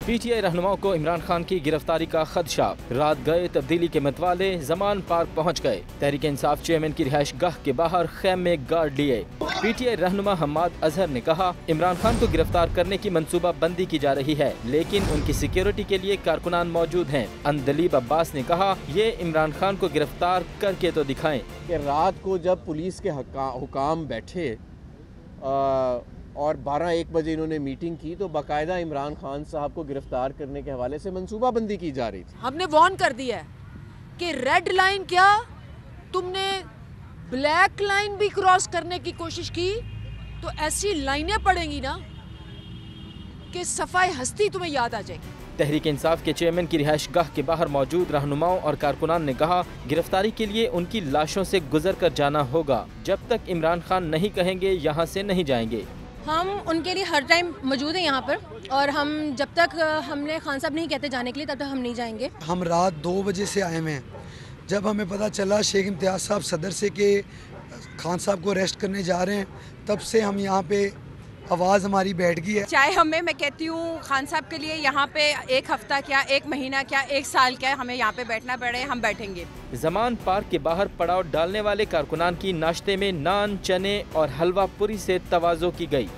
PTI रहनुमाओं को इमरान खान की गिरफ्तारी का खदशा। रात गए तब्दीली के मतवाले जमान पार्क पहुँच गए। तहरीक इंसाफ चेयरमैन की रिहाइश गाह के बाहर खैमे गार्ड लिए। पीटीआई रहनुमा हम्माद अजहर ने कहा, इमरान खान को गिरफ्तार करने की मंसूबा बंदी की जा रही है, लेकिन उनकी सिक्योरिटी के लिए कारकुनान मौजूद हैं। अंदलीब अब्बास ने कहा, ये इमरान खान को गिरफ्तार करके तो दिखाएं कि रात को जब पुलिस के हुकाम बैठे और 12-1 बजे इन्होंने मीटिंग की तो बाकायदा इमरान खान साहब को गिरफ्तार करने के हवाले से मंसूबा बंदी की जा रही थी। हमने वार्न कर दिया है कि रेड लाइन क्या, तुमने ब्लैक लाइन भी क्रॉस करने की कोशिश की तो ऐसी लाइनें पड़ेंगी ना कि सफाई हस्ती तुम्हें याद आ जाएगी। तहरीक इंसाफ के चेयरमैन की रिहाइश गाह के बाहर मौजूद रहनुमाओं और कारकुनान ने कहा, गिरफ्तारी के लिए उनकी लाशों से गुजर कर जाना होगा। जब तक इमरान खान नहीं कहेंगे यहाँ से नहीं जाएंगे। हम उनके लिए हर टाइम मौजूद हैं यहाँ पर, और हम जब तक हमने खान साहब नहीं कहते जाने के लिए तब तक हम नहीं जाएंगे। हम रात 2 बजे से आए हुए हैं। जब हमें पता चला शेख इम्तियाज़ साहब सदर से के खान साहब को अरेस्ट करने जा रहे हैं, तब से हम यहाँ पे आवाज़ हमारी बैठ गई है। चाहे हमें, मैं कहती हूँ खान साहब के लिए यहाँ पे 1 हफ्ता क्या, 1 महीना क्या, 1 साल क्या, हमें यहाँ पे बैठना पड़े, हम बैठेंगे। जमान पार्क के बाहर पड़ाव डालने वाले कारकुनान की नाश्ते में नान, चने और हलवा पूरी से तवाज़ो की गई।